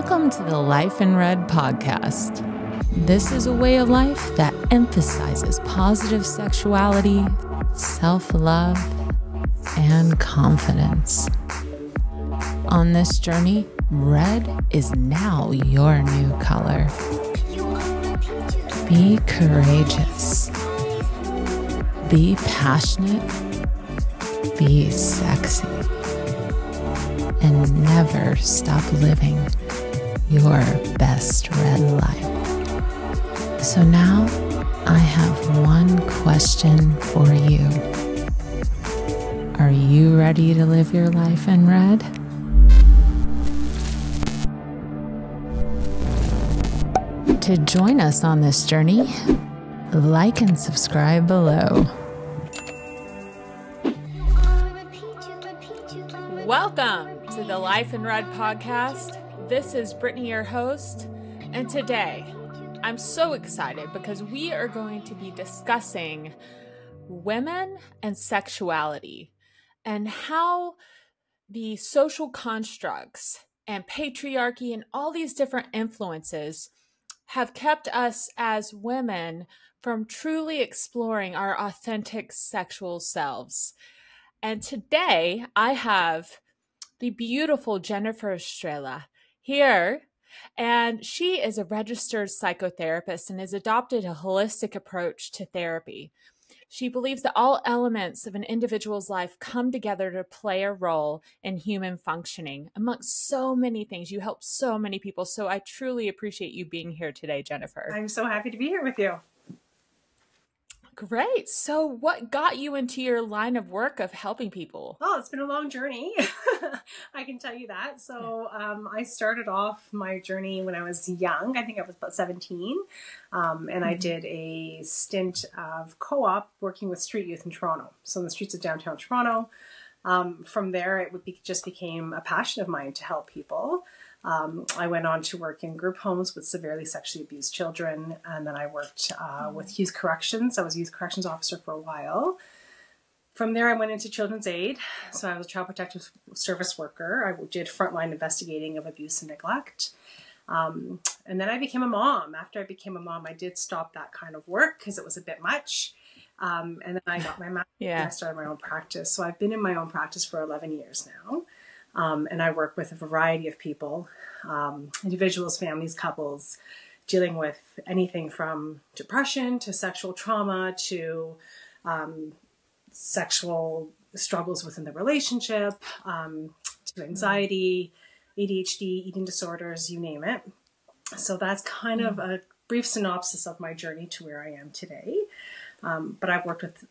Welcome to the Life in Red podcast. This is a way of life that emphasizes positive sexuality, self-love, and confidence. On this journey, red is now your new color. Be courageous. Be passionate. Be sexy. And never stop living your best red life. So now I have one question for you. Are you ready to live your life in red? To join us on this journey, like and subscribe below. Welcome to the Life in Red podcast. This is Brittany, your host, and today I'm so excited because we are going to be discussing women and sexuality and how the social constructs and patriarchy and all these different influences have kept us as women from truly exploring our authentic sexual selves. And today I have the beautiful Jennifer Estrela here, and she is a registered psychotherapist and has adopted a holistic approach to therapy. She believes that all elements of an individual's life come together to play a role in human functioning. Amongst so many things, you help so many people. So I truly appreciate you being here today, Jennifer. I'm so happy to be here with you. Great. So what got you into your line of work of helping people? Well, it's been a long journey. I can tell you that. So I started off my journey when I was young. I think I was about 17. And I did a stint of co-op working with street youth in Toronto. So in the streets of downtown Toronto. From there, just became a passion of mine to help people. I went on to work in group homes with severely sexually abused children, and then I worked with youth corrections. I was a youth corrections officer for a while. From there, I went into children's aid. So I was a child protective service worker. I did frontline investigating of abuse and neglect. And then I became a mom. After I became a mom, I did stop that kind of work because it was a bit much. And then I got my master's and I started my own practice. So I've been in my own practice for 11 years now. And I work with a variety of people, individuals, families, couples, dealing with anything from depression to sexual trauma to sexual struggles within the relationship, to anxiety, ADHD, eating disorders, you name it. So that's kind of a brief synopsis of my journey to where I am today. But I've worked with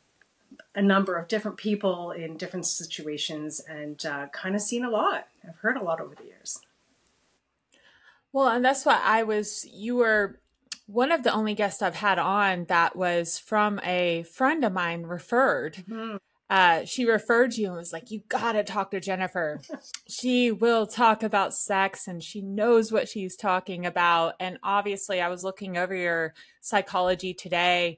a number of different people in different situations and kind of seen a lot. I've heard a lot over the years. Well, and that's why you were one of the only guests I've had on that was from a friend of mine referred. Mm-hmm. She referred you and was like, you got to talk to Jennifer. She will talk about sex and she knows what she's talking about. And obviously I was looking over your psychology today,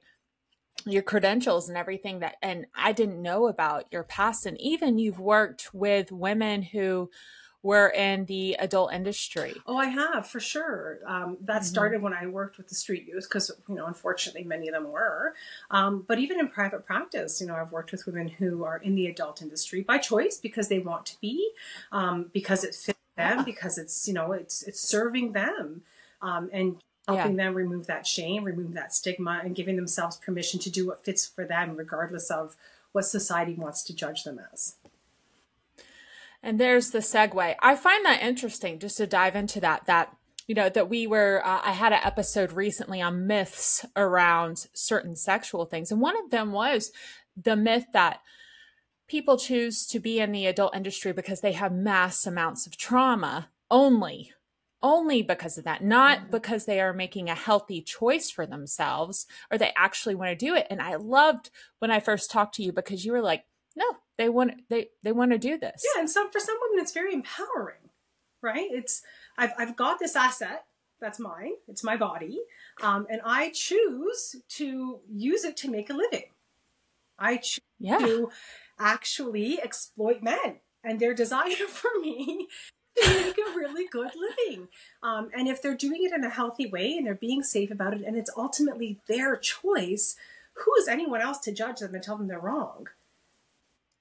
your credentials and everything and I didn't know about your past. And even you've worked with women who were in the adult industry. Oh, I have, for sure. That started when I worked with the street youth because, unfortunately many of them were. But even in private practice, I've worked with women who are in the adult industry by choice because they want to be, because it fits them, because it's, it's serving them. And helping them remove that shame, remove that stigma, and giving themselves permission to do what fits for them, regardless of what society wants to judge them as. And there's the segue. I find that interesting, just to dive into that we were, I had an episode recently on myths around certain sexual things. And one of them was the myth that people choose to be in the adult industry because they have mass amounts of trauma only because of that, not because they are making a healthy choice for themselves or they actually want to do it. And I loved when I first talked to you because you were like, no, they want to do this. Yeah. And for some women, it's very empowering, right? I've got this asset that's mine. It's my body. And I choose to use it to make a living. I choose to actually exploit men and their desire for me to make a really good living. And if they're doing it in a healthy way and they're being safe about it and it's ultimately their choice, who is anyone else to judge them and tell them they're wrong?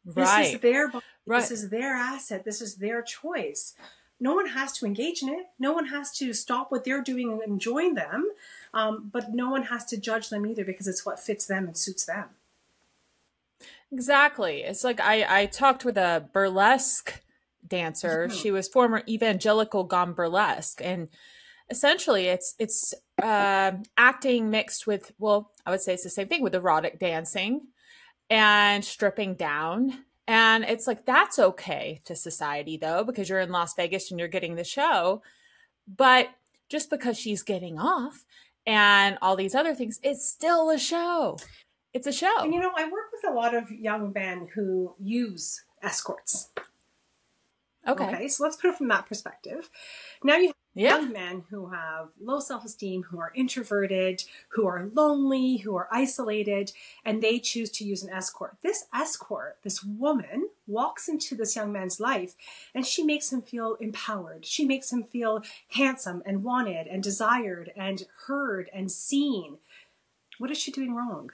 Right. This is their body. Right. This is their asset. This is their choice. No one has to engage in it. No one has to stop what they're doing and join them. But no one has to judge them either because it's what fits them and suits them. Exactly. It's like I talked with a burlesque dancer. Mm-hmm. She was former evangelical gone burlesque. And essentially it's acting mixed with, well, I would say it's the same thing with erotic dancing and stripping down. And it's like, that's okay to society though, because you're in Las Vegas and you're getting the show. But just because she's getting off and all these other things, it's still a show. It's a show. And I work with a lot of young men who use escorts. Okay, so let's put it from that perspective. Now you have young men who have low self-esteem, who are introverted, who are lonely, who are isolated, and they choose to use an escort. This escort, this woman, walks into this young man's life and she makes him feel empowered. She makes him feel handsome and wanted and desired and heard and seen. What is she doing wrong?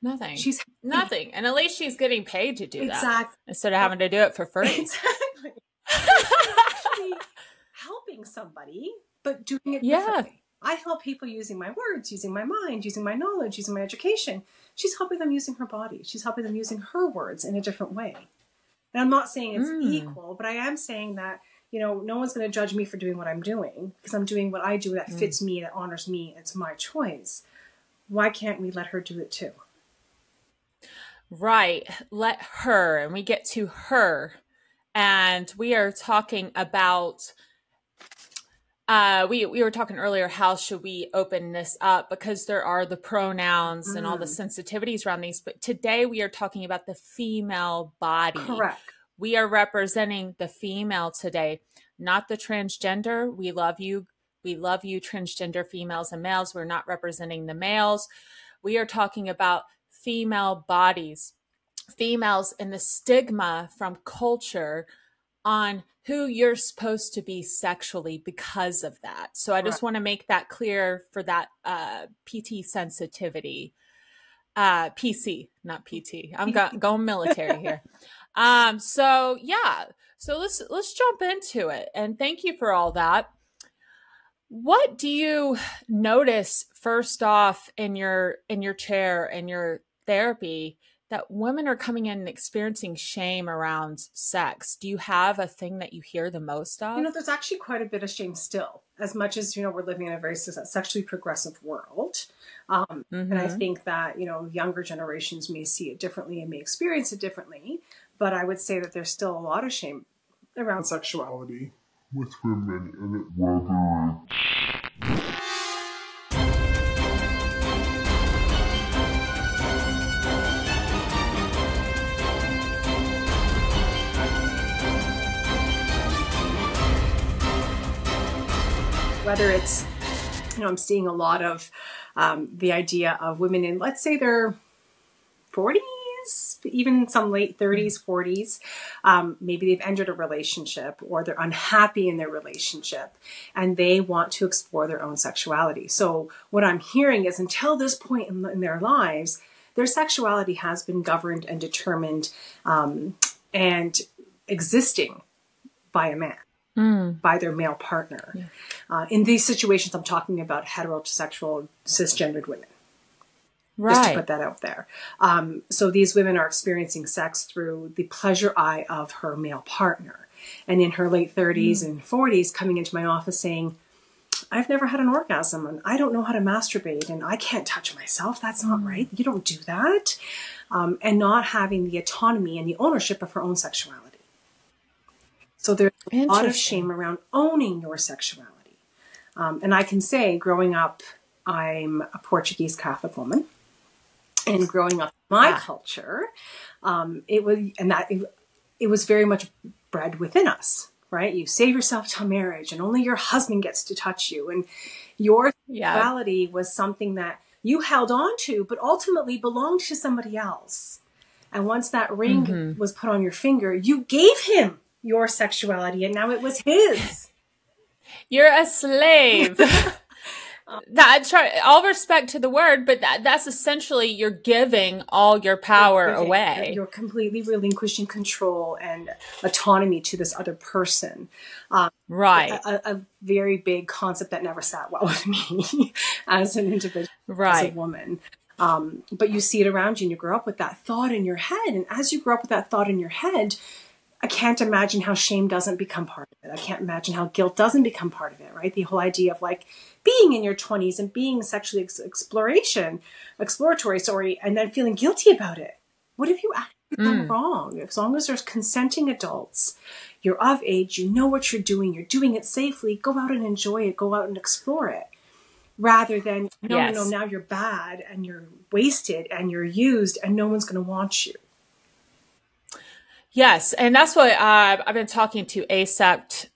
Nothing. She's nothing. And at least she's getting paid to do that instead of having to do it for free. Exactly. Actually helping somebody, but doing it differently. I help people using my words, using my mind, using my knowledge, using my education. She's helping them using her body. She's helping them using her words in a different way. And I'm not saying it's equal, but I am saying that, no one's going to judge me for doing what I'm doing because I'm doing what I do that fits me, that honors me. It's my choice. Why can't we let her do it too? Right. Let her, and we get to her. And we are talking about, we were talking earlier, how should we open this up? Because there are the pronouns and all the sensitivities around these. But today we are talking about the female body. Correct. We are representing the female today, not the transgender. We love you. We love you, transgender females and males. We're not representing the males. We are talking about female bodies, females, and the stigma from culture on who you're supposed to be sexually because of that. So I just want to make that clear for that PT sensitivity. PC, not PT. I'm going military here. So let's jump into it. And thank you for all that. What do you notice first off in your chair and your therapy that women are coming in and experiencing shame around sex? Do you have a thing that you hear the most of? There's actually quite a bit of shame still, as much as, we're living in a very sexually progressive world. And I think that, younger generations may see it differently and may experience it differently. But I would say that there's still a lot of shame around sexuality with women, and whether it's, I'm seeing a lot of the idea of women in, let's say their 40s, even some late 30s, 40s. Maybe they've entered a relationship or they're unhappy in their relationship and they want to explore their own sexuality. So what I'm hearing is until this point in their lives, their sexuality has been governed and determined and existing by a man. By their male partner. In these situations, I'm talking about heterosexual, cisgendered women. Right. Just to put that out there. So these women are experiencing sex through the pleasure eye of her male partner. And in her late 30s and 40s, coming into my office saying, I've never had an orgasm and I don't know how to masturbate and I can't touch myself. That's not right. You don't do that. And not having the autonomy and the ownership of her own sexuality. So there's a lot of shame around owning your sexuality. And I can say, growing up, I'm a Portuguese Catholic woman. And growing up in my culture, it was very much bred within us, right? You save yourself till marriage and only your husband gets to touch you. And your sexuality was something that you held on to, but ultimately belonged to somebody else. And once that ring was put on your finger, you gave him your sexuality, and now it was his. You're a slave. All respect to the word, but that's essentially you're giving all your power away. You're completely relinquishing control and autonomy to this other person. Right. A very big concept that never sat well with me as an individual, as a woman. But you see it around you and you grow up with that thought in your head. And as you grow up with that thought in your head, I can't imagine how shame doesn't become part of it. I can't imagine how guilt doesn't become part of it, right? The whole idea of like being in your 20s and being sexually exploratory, and then feeling guilty about it. What have you actually done wrong? As long as there's consenting adults, you're of age, you know what you're doing it safely, go out and enjoy it, go out and explore it. Rather than, no, now you're bad and you're wasted and you're used and no one's going to want you. Yes. And that's what I've been talking to ASEPT,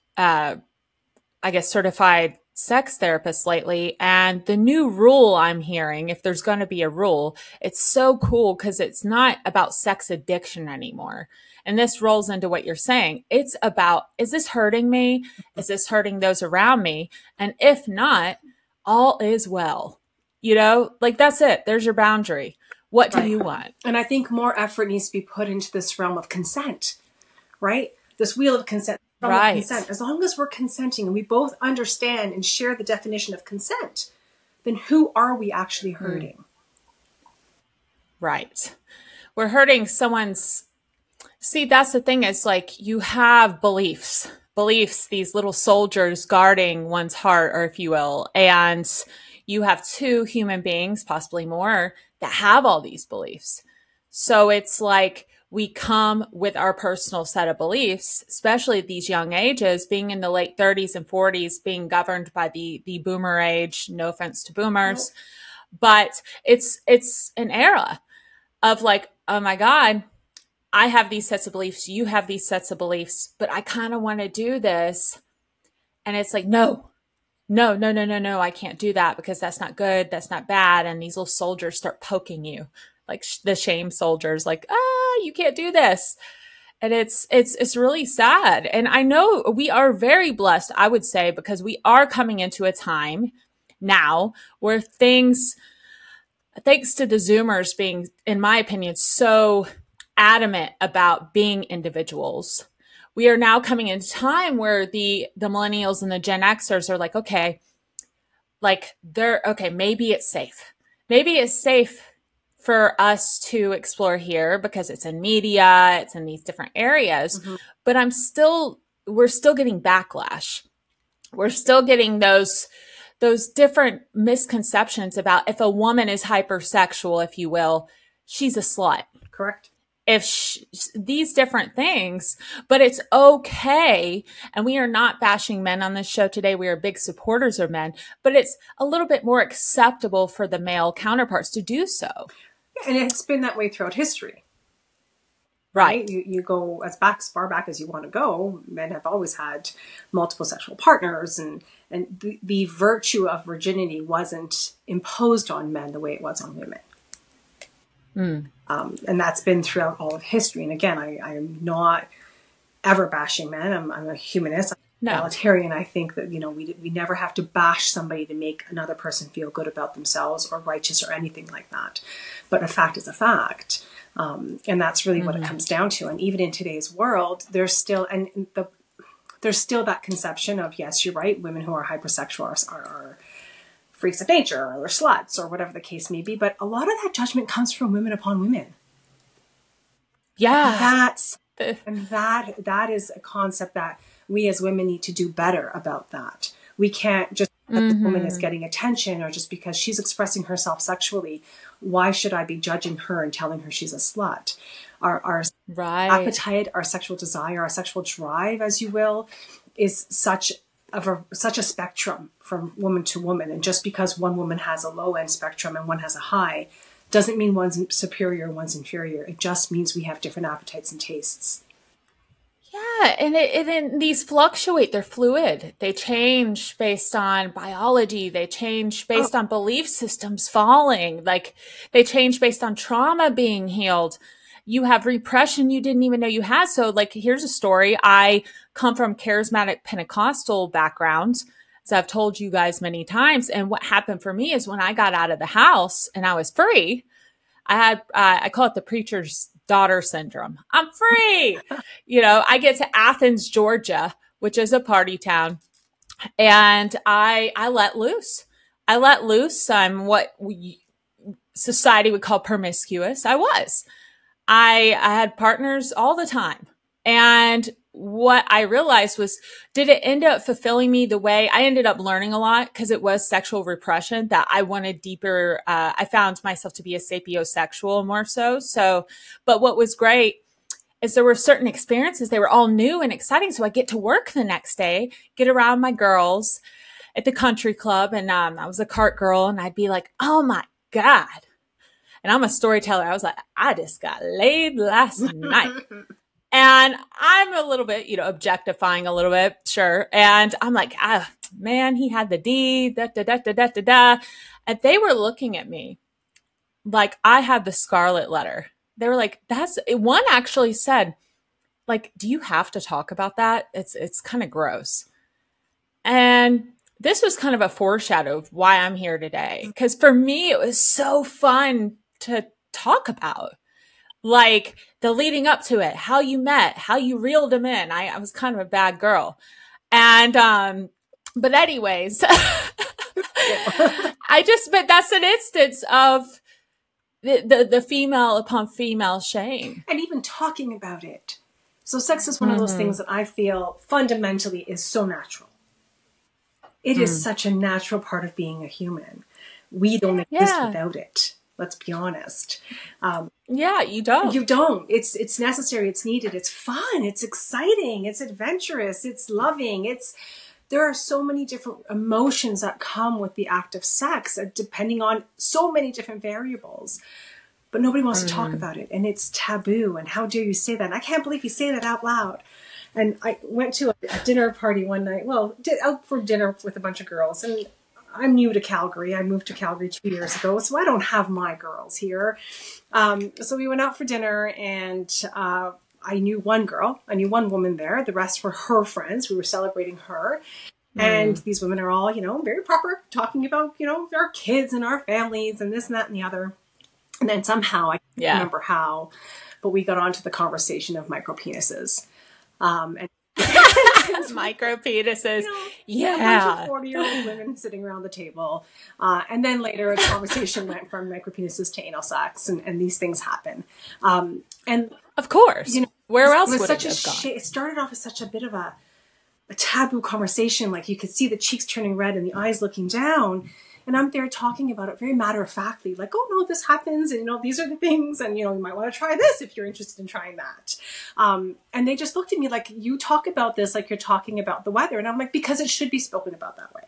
certified sex therapists lately. And the new rule I'm hearing, if there's going to be a rule, it's so cool because it's not about sex addiction anymore. And this rolls into what you're saying. It's about, is this hurting me? Is this hurting those around me? And if not, all is well. You know, like that's it. There's your boundary. What do you want? And I think more effort needs to be put into this realm of consent, right? This wheel of consent. Consent. As long as we're consenting and we both understand and share the definition of consent, then who are we actually hurting? Right. We're hurting someone's... See, that's the thing is like you have beliefs, these little soldiers guarding one's heart, or if you will, and you have two human beings, possibly more, that have all these beliefs. So it's like we come with our personal set of beliefs, especially at these young ages, being in the late 30s and 40s, being governed by the boomer age. No offense to boomers, but it's an era of like, oh my God, I have these sets of beliefs. You have these sets of beliefs, but I kind of want to do this. And it's like, no, I can't do that because that's not good. That's not bad. And these little soldiers start poking you, like the shame soldiers, like, you can't do this. And it's really sad. And I know we are very blessed, I would say, because we are coming into a time now where things, thanks to the Zoomers being, in my opinion, so adamant about being individuals, we are now coming into time where the millennials and the Gen Xers are like, okay, maybe it's safe. Maybe it's safe for us to explore here because it's in media, it's in these different areas, but we're still getting backlash. We're still getting those different misconceptions about if a woman is hypersexual, if you will, she's a slut. Correct. These different things, but it's okay. And we are not bashing men on this show today. We are big supporters of men, but it's a little bit more acceptable for the male counterparts to do so. And it's been that way throughout history. Right. You go as far back as you want to go. Men have always had multiple sexual partners, and the virtue of virginity wasn't imposed on men the way it was on women. And that's been throughout all of history. And again, I am not ever bashing men. I'm a humanist. I'm egalitarian. I think that, we never have to bash somebody to make another person feel good about themselves or righteous or anything like that. But a fact is a fact. And that's really what it comes down to. And even in today's world, there's still that conception of, yes, you're right, women who are hypersexual are freaks of nature or sluts or whatever the case may be. But a lot of that judgment comes from women upon women. Yeah. That is a concept that we as women need to do better about that. We can't just, the woman is getting attention or just because she's expressing herself sexually, why should I be judging her and telling her she's a slut? Our appetite, our sexual desire, our sexual drive, as you will, is such a spectrum from woman to woman. And just because one woman has a low end spectrum and one has a high doesn't mean one's superior and one's inferior. It just means we have different appetites and tastes. Yeah. And these fluctuate. They're fluid. They change based on biology. They change based on belief systems falling. Like they change based on trauma being healed. you have repression you didn't even know you had. So like, here's a story. I come from charismatic Pentecostal background, as I've told you guys many times. And what happened for me is when I got out of the house and I was free, I had, I call it the preacher's daughter syndrome. I'm free. I get to Athens, Georgia, which is a party town. And I let loose. I'm what society would call promiscuous. I had partners all the time. And what I realized was, did it end up fulfilling me the way I ended up learning a lot, because it was sexual repression that I wanted deeper. I found myself to be a sapiosexual more so. But what was great is there were certain experiences, they were all new and exciting. So I get to work the next day, get around my girls at the country club. And I was a cart girl, and I'd be like, oh my God. And I'm a storyteller. I was like, I just got laid last night. And I'm a little bit, objectifying a little bit, sure. And I'm like, man, he had the D, da, da, da, da, da, da, da. And they were looking at me like I had the scarlet letter. They were like, one actually said, like, do you have to talk about that? It's kind of gross. And this was kind of a foreshadow of why I'm here today. Because for me, it was so fun to talk about. Like the leading up to it, how you met, how you reeled him in. I was kind of a bad girl. And, but anyways, but that's an instance of the female upon female shame. And even talking about it. So sex is one of those things that I feel fundamentally is so natural. It is such a natural part of being a human. We don't exist without it. Let's be honest. You don't. You don't. It's necessary. It's needed. It's fun. It's exciting. It's adventurous. It's loving. There are so many different emotions that come with the act of sex, depending on so many different variables. But nobody wants to talk about it, and it's taboo. And how dare you say that? And I can't believe you say that out loud. And I went to a dinner party one night. Well, out for dinner with a bunch of girls, and I'm new to Calgary. I moved to Calgary 2 years ago, so I don't have my girls here. So we went out for dinner, and I knew one girl. I knew one woman there. The rest were her friends. We were celebrating her. And these women are all, very proper, talking about, our kids and our families and this and that and the other. And then somehow, I can't remember how, but we got onto the conversation of micropenises. And micro penises. A bunch of 40-year-old women sitting around the table. And then later a conversation went from micro penises to anal sex, and these things happen. And of course, where else would it have gone? It started off as such a bit of a taboo conversation. Like you could see the cheeks turning red and the eyes looking down. And I'm there talking about it very matter-of-factly, like, oh, no, this happens, and, these are the things, and, you might want to try this if you're interested in trying that. And they just looked at me like, you talk about this like you're talking about the weather. And I'm like, because it should be spoken about that way.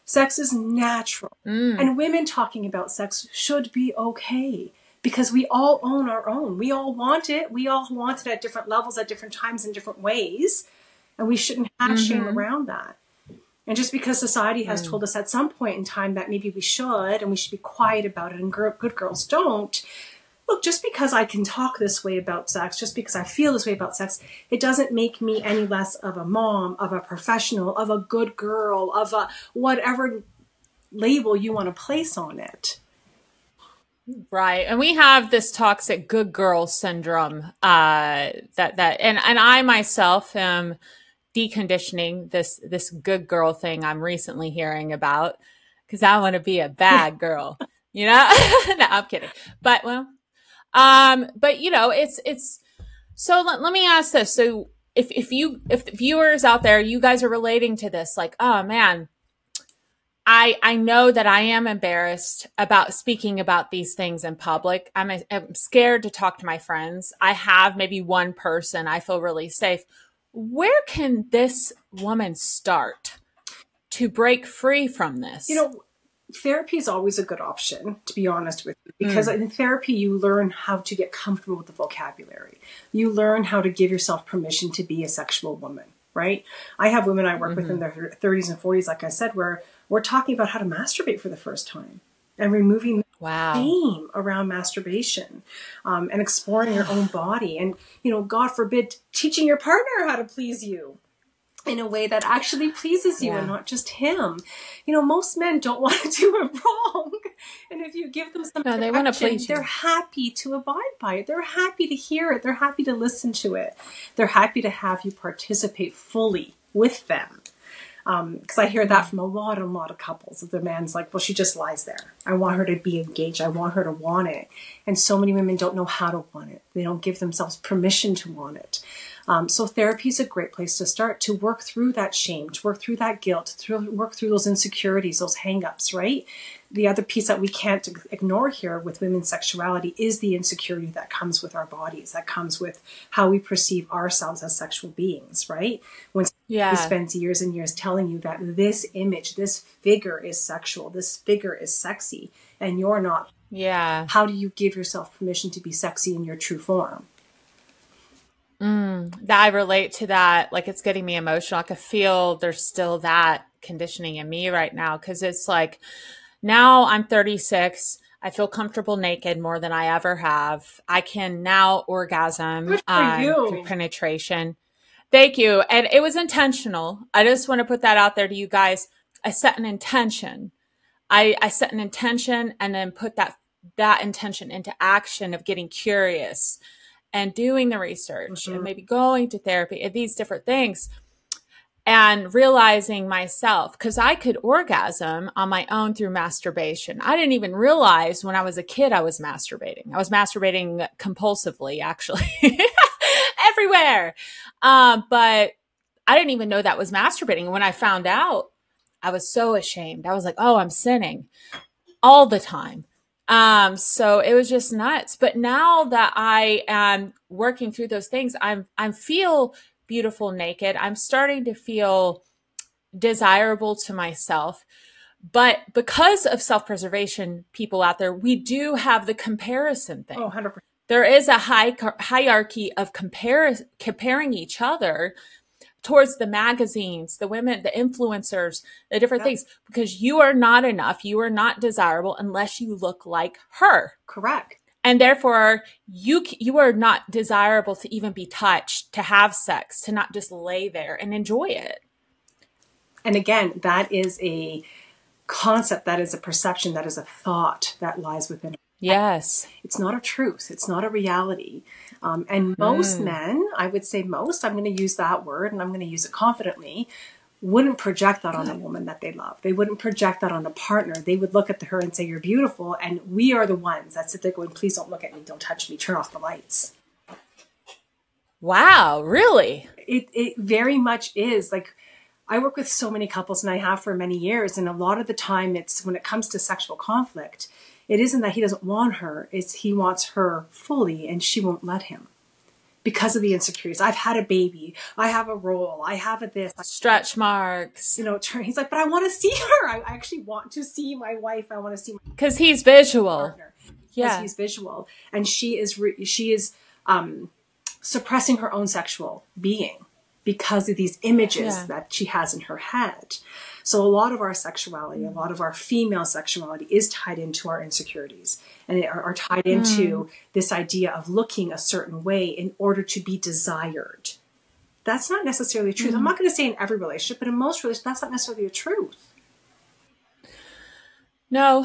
Sex is natural. And women talking about sex should be okay, because we all own our own. We all want it. We all want it at different levels, at different times, in different ways. And we shouldn't have shame around that. And just because society has told us at some point in time that maybe we should, and we should be quiet about it, and good girls don't, look, just because I can talk this way about sex, just because I feel this way about sex, it doesn't make me any less of a mom, of a professional, of a good girl, of a whatever label you want to place on it. Right. And we have this toxic good girl syndrome, and I myself am deconditioning this good girl thing I'm recently hearing about, because I want to be a bad girl, No, I'm kidding. But it's so let me ask this. So if the viewers out there, you guys are relating to this, like, oh man, I know that I am embarrassed about speaking about these things in public. I'm scared to talk to my friends. I have maybe one person I feel really safe. Where can this woman start to break free from this? Therapy is always a good option, to be honest with you, because in therapy, you learn how to get comfortable with the vocabulary. You learn how to give yourself permission to be a sexual woman, right? I have women I work with in their 30s and 40s, like I said, where we're talking about how to masturbate for the first time and removing Wow. shame around masturbation, and exploring your own body, and, God forbid, teaching your partner how to please you in a way that actually pleases you and not just him. Most men don't want to do it wrong. And if you give them some they want to please you. They're happy to abide by it. They're happy to hear it. They're happy to listen to it. They're happy to have you participate fully with them. Because I hear that from a lot of couples. The man's like, well, she just lies there. I want her to be engaged. I want her to want it. And so many women don't know how to want it. They don't give themselves permission to want it. So therapy is a great place to start, to work through that shame, to work through that guilt, to work through those insecurities, those hang-ups, right? The other piece that we can't ignore here with women's sexuality is the insecurity that comes with our bodies, that comes with how we perceive ourselves as sexual beings, right? When somebody spends years and years telling you that this image, this figure is sexual, this figure is sexy, and you're not. Yeah. How do you give yourself permission to be sexy in your true form? I relate to that. Like, it's getting me emotional. I can feel there's still that conditioning in me right now. Cause it's like, now I'm 36. I feel comfortable naked more than I ever have. I can now orgasm through penetration. Thank you. And it was intentional. I just want to put that out there to you guys. I set an intention. I set an intention and then put that intention into action of getting curious and doing the research and maybe going to therapy and these different things, and realizing myself, because I could orgasm on my own through masturbation. I didn't even realize when I was a kid I was masturbating. I was masturbating compulsively, actually, everywhere. But I didn't even know that was masturbating. And when I found out, I was so ashamed. I was like, oh, I'm sinning all the time. So it was just nuts. But now that I am working through those things, I feel beautiful naked. I'm starting to feel desirable to myself. But because of self-preservation, people out there, we do have the comparison thing. 100%. There is a hierarchy of comparing each other towards the magazines, the women, the influencers, the different things, because you are not enough. You are not desirable unless you look like her. Correct. And therefore you are not desirable to even be touched, to have sex, to not just lay there and enjoy it. And again, that is a concept, that is a perception, that is a thought that lies within. Yes. It's not a truth. It's not a reality. And most men, I would say most, I'm going to use that word and I'm going to use it confidently, wouldn't project that on a woman that they love. They wouldn't project that on a partner. They would look at her and say, you're beautiful. And we are the ones that sit there going, please don't look at me. Don't touch me. Turn off the lights. Wow. Really? It very much is. Like, I work with so many couples, and I have for many years. And a lot of the time, it's when it comes to sexual conflict, it isn't that he doesn't want her. It's he wants her fully and she won't let him because of the insecurities. I've had a baby. I have a role. I have a this. Stretch marks. He's like, but I want to see her. I actually want to see my wife. I want to see my because he's visual. Partner. Yeah. He's visual. And she is suppressing her own sexual being because of these images that she has in her head. So a lot of our sexuality, a lot of our female sexuality is tied into our insecurities and are tied into this idea of looking a certain way in order to be desired. That's not necessarily the truth. I'm not going to say in every relationship, but in most relationships, that's not necessarily the truth. No,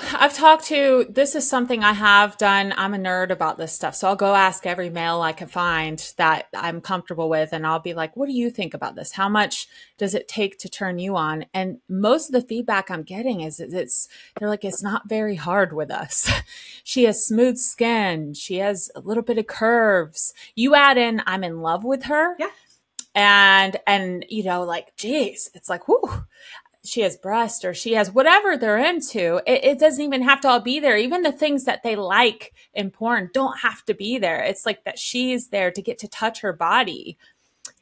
this is something I have done. I'm a nerd about this stuff. So I'll go ask every male I can find that I'm comfortable with. And I'll be like, what do you think about this? How much does it take to turn you on? And most of the feedback I'm getting is they're like, it's not very hard with us. She has smooth skin. She has a little bit of curves. You add in, I'm in love with her. Yeah. And, like, geez, it's like, whoo. She has breast or she has whatever they're into. It doesn't even have to all be there. Even the things that they like in porn don't have to be there. It's like that she's there to get to touch her body.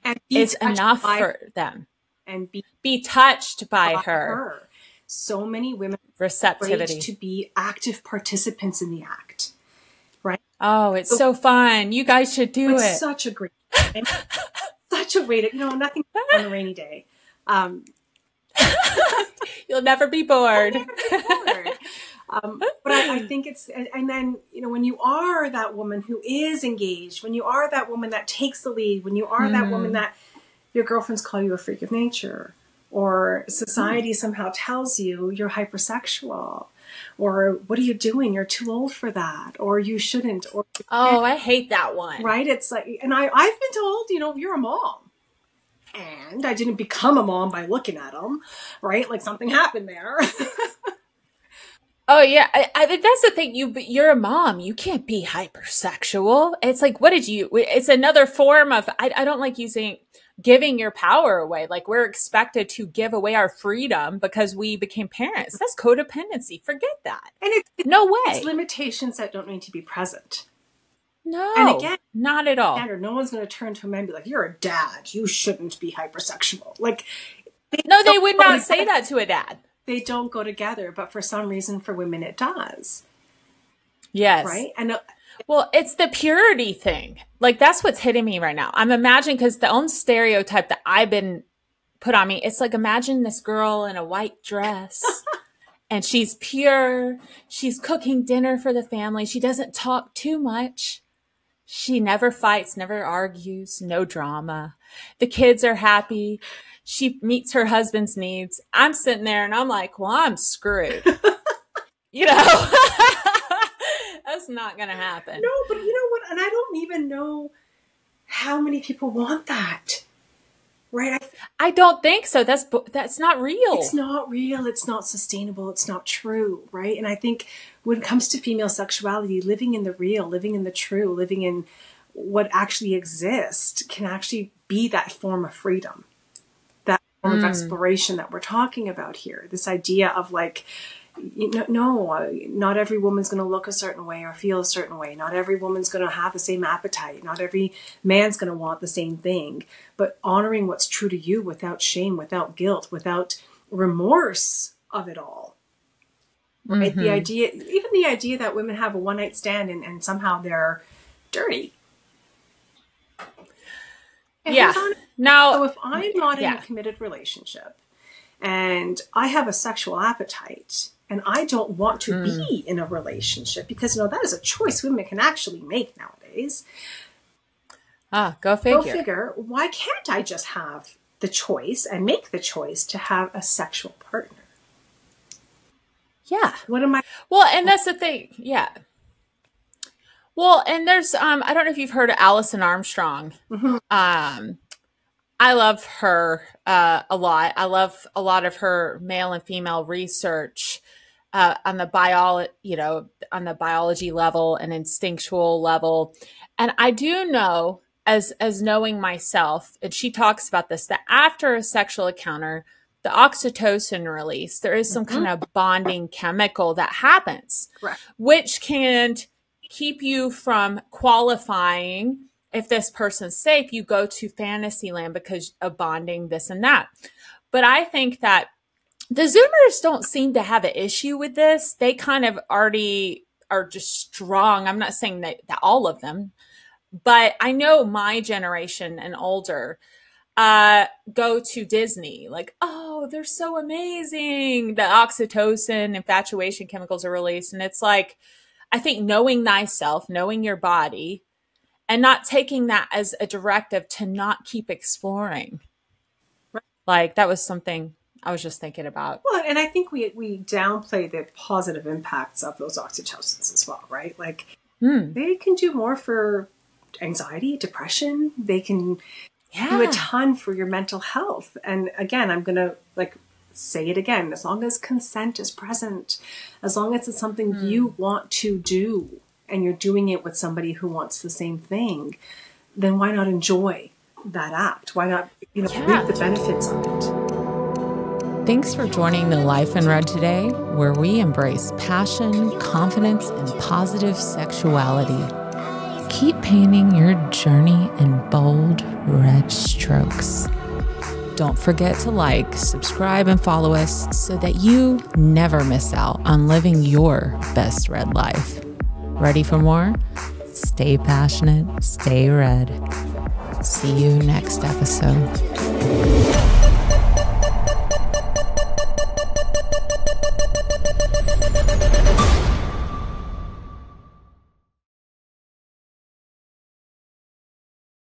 And it's enough for them. And be touched by her. So many women receptivity to be active participants in the act. Right? Oh, it's so fun. You guys should do it. It's such a great such a way to, nothing on a rainy day. You'll never be bored. But I think it's, and then, you know, when you are that woman who is engaged, when you are that woman that takes the lead, when you are that woman that your girlfriends call you a freak of nature, or society somehow tells you you're hypersexual, or what are you doing? You're too old for that, or you shouldn't. Or I hate that one. Right? It's like, and I've been told, you know, you're a mom. And I didn't become a mom by looking at them, right? Like something happened there. Oh yeah, I think that's the thing. You're a mom. You can't be hypersexual. It's like, what did you? It's another form of. I don't like using giving your power away. Like we're expected to give away our freedom because we became parents. That's codependency. Forget that. And no way. It's limitations that don't need to be present. No, and again, not at all. No one's going to turn to a man and be like, "You're a dad. You shouldn't be hypersexual." Like, they would not say that to a dad. They don't go together, but for some reason, for women, it does. Yes. Right. And well, it's the purity thing. Like that's what's hitting me right now. I'm imagining, because the own stereotype that I've been put on me, it's like, imagine this girl in a white dress and she's pure. She's cooking dinner for the family. She doesn't talk too much. She never fights, never argues, no drama. The kids are happy. She meets her husband's needs. I'm sitting there and I'm like, well, I'm screwed. You know, that's not going to happen. No, but you know what? And I don't even know how many people want that. Right? I don't think so. That's not real. It's not real. It's not sustainable. It's not true. Right? And I think when it comes to female sexuality, living in the real, living in the true, living in what actually exists can actually be that form of freedom, that form of exploration that we're talking about here. This idea of like, not every woman's going to look a certain way or feel a certain way. Not every woman's going to have the same appetite. Not every man's going to want the same thing. But honoring what's true to you without shame, without guilt, without remorse of it all. Right? The idea that women have a one-night stand and somehow they're dirty. And so if I'm not in a committed relationship and I have a sexual appetite and I don't want to be in a relationship, because that is a choice women can actually make nowadays. Go figure. Why can't I just have the choice and make the choice to have a sexual partner? Yeah. What am I? Well, and that's the thing. Yeah. Well, and there's, I don't know if you've heard of Alison Armstrong. I love her a lot. I love a lot of her male and female research on the biology level and instinctual level. And I do know, as knowing myself, and she talks about this, that after a sexual encounter, the oxytocin release, there is some kind of bonding chemical that happens, which can keep you from qualifying. If this person's safe, you go to fantasy land because of bonding, this and that. But I think that the Zoomers don't seem to have an issue with this. They kind of already are just strong. I'm not saying that all of them, but I know my generation and older go to Disney. Like, oh, they're so amazing. The oxytocin, infatuation chemicals are released. And it's like, I think knowing thyself, knowing your body, and not taking that as a directive to not keep exploring. Like, that was something I was just thinking about. Well, and I think we downplay the positive impacts of those oxytocins as well, right? Like, they can do more for anxiety, depression. They can do a ton for your mental health. And again, I'm going to say it again. As long as consent is present, as long as it's something you want to do, and you're doing it with somebody who wants the same thing, then why not enjoy that act? Why not, reap the benefits of it? Thanks for joining the Life in Red today, where we embrace passion, confidence, and positive sexuality. Keep painting your journey in bold red strokes. Don't forget to like, subscribe, and follow us so that you never miss out on living your best red life. Ready for more? Stay passionate, stay red. See you next episode.